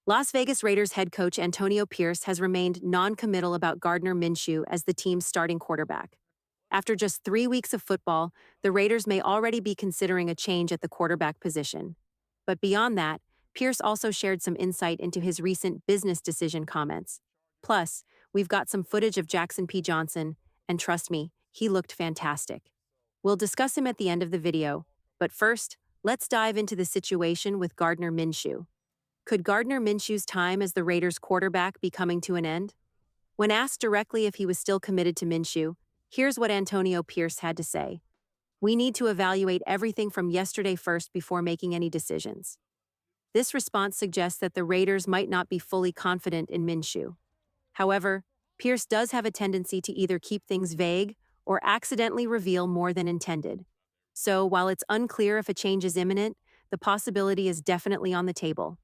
Las Vegas Raiders head coach Antonio Pierce has remained non-committal about Gardner Minshew as the team's starting quarterback. After just 3 weeks of football, the Raiders may already be considering a change at the quarterback position. But beyond that, Pierce also shared some insight into his recent business decision comments. Plus, we've got some footage of Jackson P. Johnson, and trust me, he looked fantastic. We'll discuss him at the end of the video, but first, let's dive into the situation with Gardner Minshew. Could Gardner Minshew's time as the Raiders' quarterback be coming to an end? When asked directly if he was still committed to Minshew, here's what Antonio Pierce had to say. "We need to evaluate everything from yesterday first before making any decisions." This response suggests that the Raiders might not be fully confident in Minshew. However, Pierce does have a tendency to either keep things vague or accidentally reveal more than intended. So, while it's unclear if a change is imminent, the possibility is definitely on the table.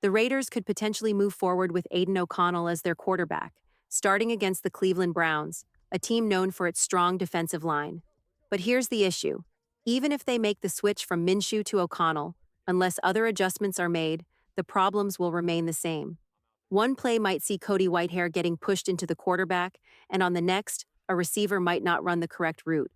The Raiders could potentially move forward with Aiden O'Connell as their quarterback, starting against the Cleveland Browns, a team known for its strong defensive line. But here's the issue. Even if they make the switch from Minshew to O'Connell, unless other adjustments are made, the problems will remain the same. One play might see Cody Whitehair getting pushed into the quarterback, and on the next, a receiver might not run the correct route.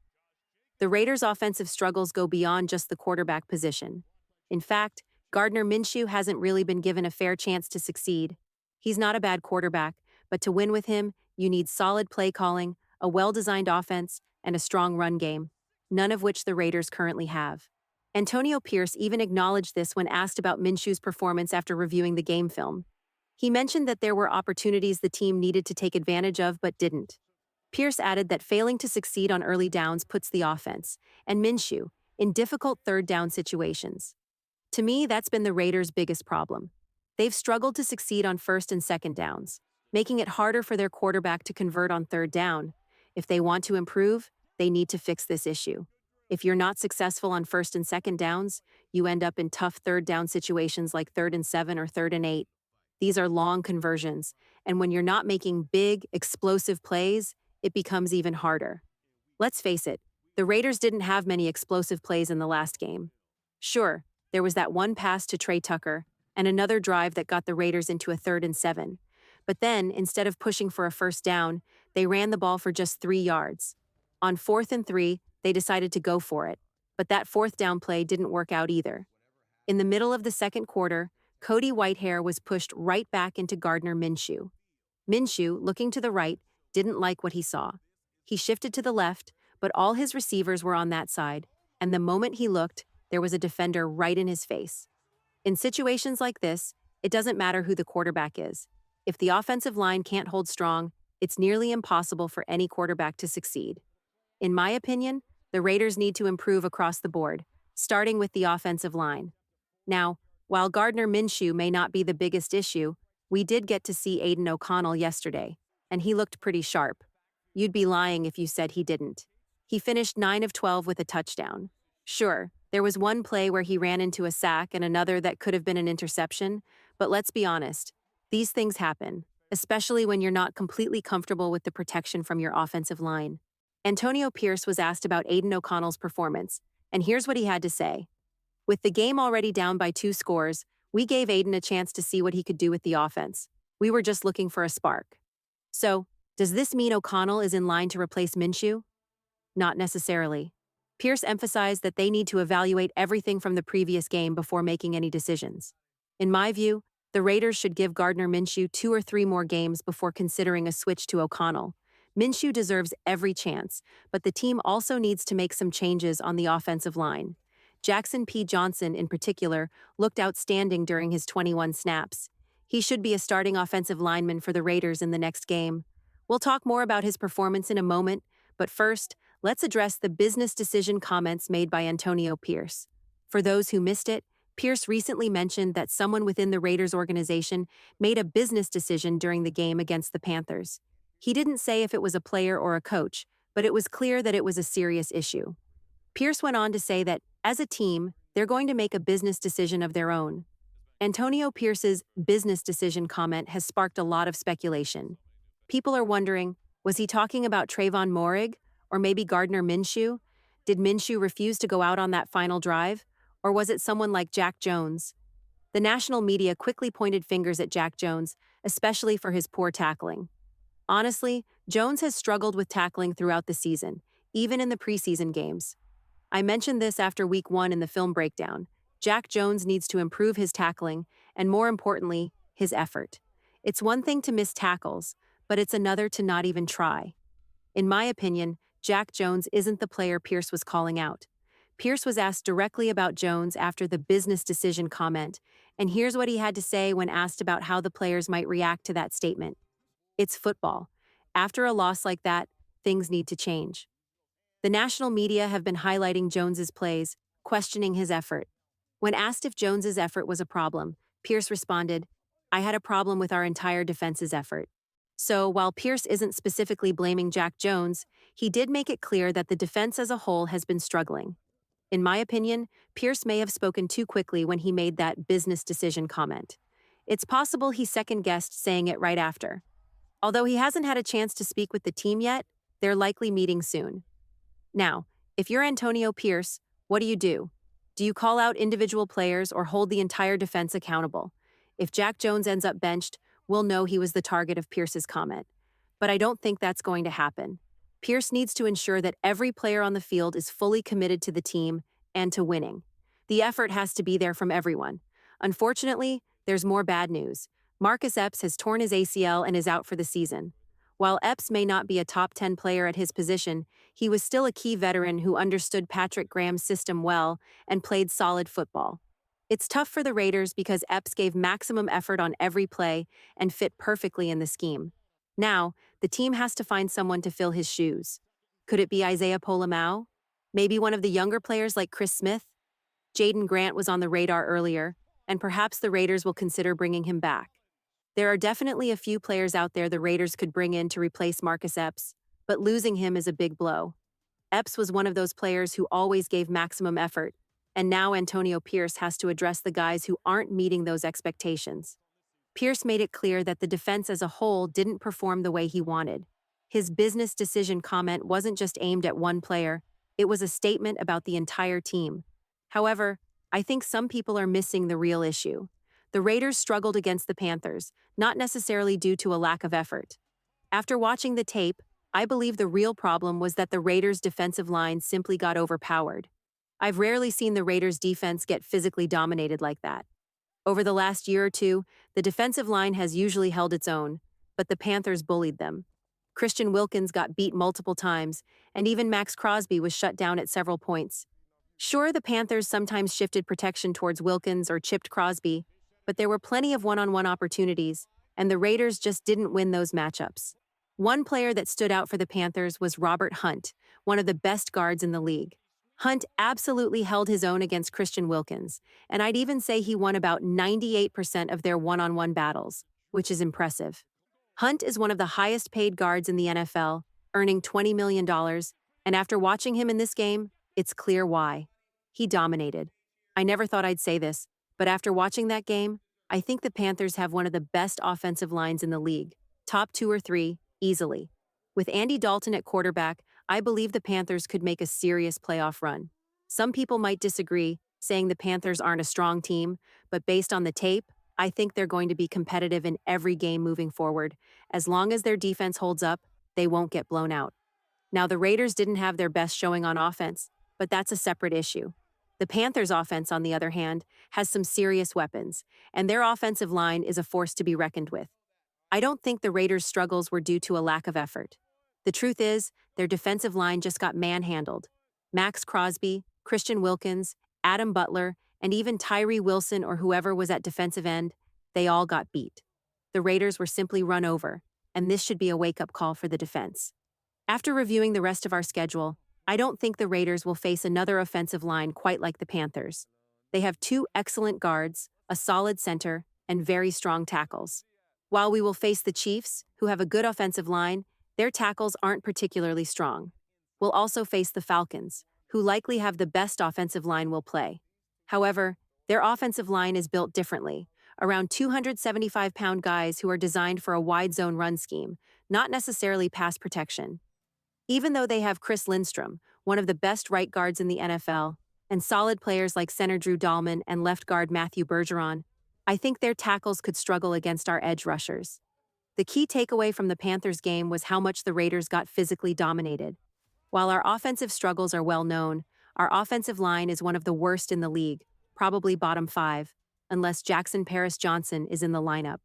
The Raiders' offensive struggles go beyond just the quarterback position. In fact, Gardner Minshew hasn't really been given a fair chance to succeed. He's not a bad quarterback, but to win with him, you need solid play calling, a well-designed offense, and a strong run game, none of which the Raiders currently have. Antonio Pierce even acknowledged this when asked about Minshew's performance after reviewing the game film. He mentioned that there were opportunities the team needed to take advantage of but didn't. Pierce added that failing to succeed on early downs puts the offense, and Minshew, in difficult third-down situations. To me, that's been the Raiders' biggest problem. They've struggled to succeed on first and second downs, making it harder for their quarterback to convert on third down. If they want to improve, they need to fix this issue. If you're not successful on first and second downs, you end up in tough third down situations like 3rd and 7 or 3rd and 8. These are long conversions, and when you're not making big, explosive plays, it becomes even harder. Let's face it, the Raiders didn't have many explosive plays in the last game. Sure, there was that one pass to Trey Tucker, and another drive that got the Raiders into a 3rd and 7. But then, instead of pushing for a first down, they ran the ball for just 3 yards. On 4th and 3, they decided to go for it, but that 4th down play didn't work out either. In the middle of the second quarter, Cody Whitehair was pushed right back into Gardner Minshew. Minshew, looking to the right, didn't like what he saw. He shifted to the left, but all his receivers were on that side, and the moment he looked, there was a defender right in his face. In situations like this, it doesn't matter who the quarterback is. If the offensive line can't hold strong, it's nearly impossible for any quarterback to succeed. In my opinion, the Raiders need to improve across the board, starting with the offensive line. Now, while Gardner Minshew may not be the biggest issue, we did get to see Aiden O'Connell yesterday, and he looked pretty sharp. You'd be lying if you said he didn't. He finished 9 of 12 with a touchdown. Sure, there was one play where he ran into a sack and another that could have been an interception, but let's be honest, these things happen, especially when you're not completely comfortable with the protection from your offensive line. Antonio Pierce was asked about Aiden O'Connell's performance, and here's what he had to say. "With the game already down by 2 scores, we gave Aiden a chance to see what he could do with the offense. We were just looking for a spark." So, does this mean O'Connell is in line to replace Minshew? Not necessarily. Pierce emphasized that they need to evaluate everything from the previous game before making any decisions. In my view, the Raiders should give Gardner Minshew 2 or 3 more games before considering a switch to O'Connell. Minshew deserves every chance, but the team also needs to make some changes on the offensive line. Jackson P. Johnson, in particular, looked outstanding during his 21 snaps. He should be a starting offensive lineman for the Raiders in the next game. We'll talk more about his performance in a moment, but first, let's address the business decision comments made by Antonio Pierce. For those who missed it, Pierce recently mentioned that someone within the Raiders organization made a business decision during the game against the Panthers. He didn't say if it was a player or a coach, but it was clear that it was a serious issue. Pierce went on to say that, as a team, they're going to make a business decision of their own. Antonio Pierce's business decision comment has sparked a lot of speculation. People are wondering, was he talking about Trayvon Moehrig, or maybe Gardner Minshew? Did Minshew refuse to go out on that final drive? Or was it someone like Jack Jones? The national media quickly pointed fingers at Jack Jones, especially for his poor tackling. Honestly, Jones has struggled with tackling throughout the season, even in the preseason games. I mentioned this after week 1 in the film breakdown. Jack Jones needs to improve his tackling, and more importantly, his effort. It's one thing to miss tackles, but it's another to not even try. In my opinion, Jack Jones isn't the player Pierce was calling out. Pierce was asked directly about Jones after the business decision comment, and here's what he had to say when asked about how the players might react to that statement. It's football. After a loss like that, things need to change. The national media have been highlighting Jones's plays, questioning his effort. When asked if Jones's effort was a problem, Pierce responded, "I had a problem with our entire defense's effort." So, while Pierce isn't specifically blaming Jack Jones, he did make it clear that the defense as a whole has been struggling. In my opinion, Pierce may have spoken too quickly when he made that business decision comment. It's possible he second-guessed saying it right after. Although he hasn't had a chance to speak with the team yet, they're likely meeting soon. Now, if you're Antonio Pierce, what do you do? Do you call out individual players or hold the entire defense accountable? If Jack Jones ends up benched, we'll know he was the target of Pierce's comment. But I don't think that's going to happen. Pierce needs to ensure that every player on the field is fully committed to the team and to winning. The effort has to be there from everyone. Unfortunately, there's more bad news. Marcus Epps has torn his ACL and is out for the season. While Epps may not be a top 10 player at his position, he was still a key veteran who understood Patrick Graham's system well and played solid football. It's tough for the Raiders because Epps gave maximum effort on every play and fit perfectly in the scheme. Now, the team has to find someone to fill his shoes. Could it be Isaiah Polamau? Maybe one of the younger players like Chris Smith? Jaden Grant was on the radar earlier, and perhaps the Raiders will consider bringing him back. There are definitely a few players out there the Raiders could bring in to replace Marcus Epps, but losing him is a big blow. Epps was one of those players who always gave maximum effort, and now Antonio Pierce has to address the guys who aren't meeting those expectations. Pierce made it clear that the defense as a whole didn't perform the way he wanted. His business decision comment wasn't just aimed at one player, it was a statement about the entire team. However, I think some people are missing the real issue. The Raiders struggled against the Panthers, not necessarily due to a lack of effort. After watching the tape, I believe the real problem was that the Raiders' defensive line simply got overpowered. I've rarely seen the Raiders' defense get physically dominated like that. Over the last year or two, the defensive line has usually held its own, but the Panthers bullied them. Christian Wilkins got beat multiple times, and even Max Crosby was shut down at several points. Sure, the Panthers sometimes shifted protection towards Wilkins or chipped Crosby, but there were plenty of one-on-one opportunities, and the Raiders just didn't win those matchups. One player that stood out for the Panthers was Robert Hunt, one of the best guards in the league. Hunt absolutely held his own against Christian Wilkins, and I'd even say he won about 98% of their one-on-one battles, which is impressive. Hunt is one of the highest paid guards in the NFL, earning $20 million, and after watching him in this game, it's clear why. He dominated. I never thought I'd say this, but after watching that game, I think the Panthers have one of the best offensive lines in the league, top 2 or 3, easily. With Andy Dalton at quarterback, I believe the Panthers could make a serious playoff run. Some people might disagree, saying the Panthers aren't a strong team, but based on the tape, I think they're going to be competitive in every game moving forward. As long as their defense holds up, they won't get blown out. Now, the Raiders didn't have their best showing on offense, but that's a separate issue. The Panthers' offense, on the other hand, has some serious weapons, and their offensive line is a force to be reckoned with. I don't think the Raiders' struggles were due to a lack of effort. The truth is, their defensive line just got manhandled. Max Crosby, Christian Wilkins, Adam Butler, and even Tyree Wilson or whoever was at defensive end, they all got beat. The Raiders were simply run over, and this should be a wake-up call for the defense. After reviewing the rest of our schedule, I don't think the Raiders will face another offensive line quite like the Panthers. They have 2 excellent guards, a solid center, and very strong tackles. While we will face the Chiefs, who have a good offensive line, their tackles aren't particularly strong. We'll also face the Falcons, who likely have the best offensive line we'll play. However, their offensive line is built differently, around 275-pound guys who are designed for a wide zone run scheme, not necessarily pass protection. Even though they have Chris Lindstrom, one of the best right guards in the NFL, and solid players like center Drew Dahlman and left guard Matthew Bergeron, I think their tackles could struggle against our edge rushers. The key takeaway from the Panthers game was how much the Raiders got physically dominated. While our offensive struggles are well known, our offensive line is one of the worst in the league, probably bottom five, unless Jackson Paris Johnson is in the lineup.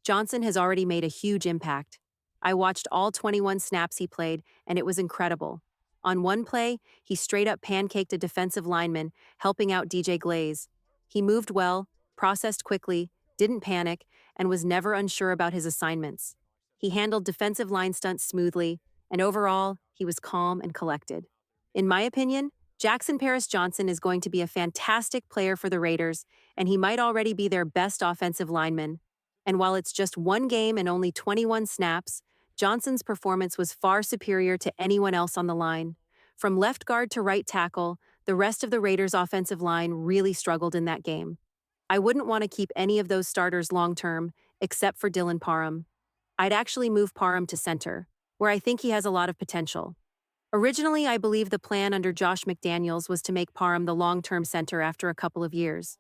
Johnson has already made a huge impact. I watched all 21 snaps he played, and it was incredible. On one play, he straight up pancaked a defensive lineman, helping out DJ Glaze. He moved well, processed quickly, didn't panic, and was never unsure about his assignments. He handled defensive line stunts smoothly, and overall, he was calm and collected. In my opinion, Jackson Paris Johnson is going to be a fantastic player for the Raiders, and he might already be their best offensive lineman. And while it's just one game and only 21 snaps, Johnson's performance was far superior to anyone else on the line. From left guard to right tackle, the rest of the Raiders' offensive line really struggled in that game. I wouldn't want to keep any of those starters long term, except for Dylan Parham. I'd actually move Parham to center, where I think he has a lot of potential. Originally, I believe the plan under Josh McDaniels was to make Parham the long-term center after a couple of years.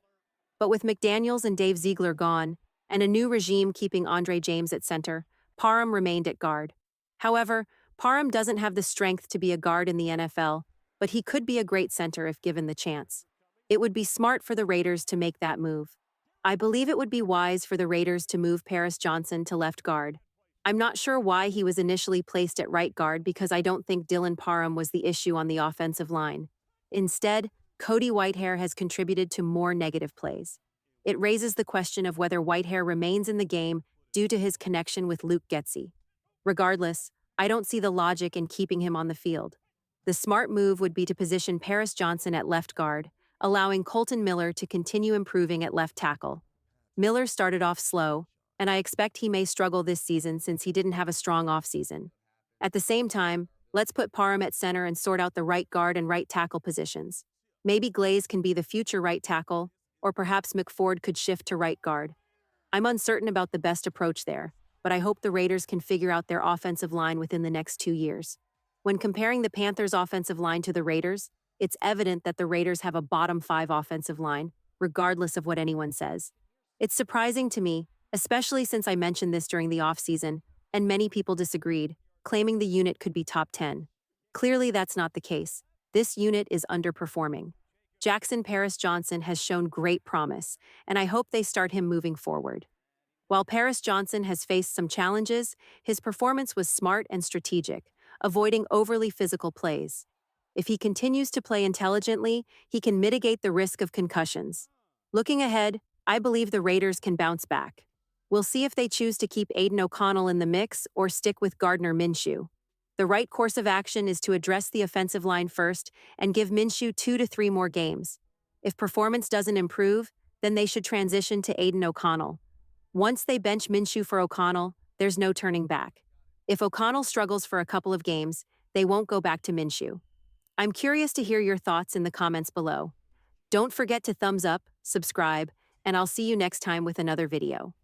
But with McDaniels and Dave Ziegler gone, and a new regime keeping Andre James at center, Parham remained at guard. However, Parham doesn't have the strength to be a guard in the NFL, but he could be a great center if given the chance. It would be smart for the Raiders to make that move. I believe it would be wise for the Raiders to move Paris Johnson to left guard. I'm not sure why he was initially placed at right guard because I don't think Dylan Parham was the issue on the offensive line. Instead, Cody Whitehair has contributed to more negative plays. It raises the question of whether Whitehair remains in the game due to his connection with Luke Getsy. Regardless, I don't see the logic in keeping him on the field. The smart move would be to position Paris Johnson at left guard, allowing Colton Miller to continue improving at left tackle. Miller started off slow, and I expect he may struggle this season since he didn't have a strong offseason. At the same time, let's put Parham at center and sort out the right guard and right tackle positions. Maybe Glaze can be the future right tackle, or perhaps McFord could shift to right guard. I'm uncertain about the best approach there, but I hope the Raiders can figure out their offensive line within the next 2 years. When comparing the Panthers' offensive line to the Raiders, it's evident that the Raiders have a bottom five offensive line, regardless of what anyone says. It's surprising to me, especially since I mentioned this during the offseason, and many people disagreed, claiming the unit could be top 10. Clearly, that's not the case. This unit is underperforming. Jackson Paris Johnson has shown great promise, and I hope they start him moving forward. While Paris Johnson has faced some challenges, his performance was smart and strategic, avoiding overly physical plays. If he continues to play intelligently, he can mitigate the risk of concussions. Looking ahead, I believe the Raiders can bounce back. We'll see if they choose to keep Aiden O'Connell in the mix or stick with Gardner Minshew. The right course of action is to address the offensive line first and give Minshew 2 to 3 more games. If performance doesn't improve, then they should transition to Aiden O'Connell. Once they bench Minshew for O'Connell, there's no turning back. If O'Connell struggles for a couple of games, they won't go back to Minshew. I'm curious to hear your thoughts in the comments below. Don't forget to thumbs up, subscribe, and I'll see you next time with another video.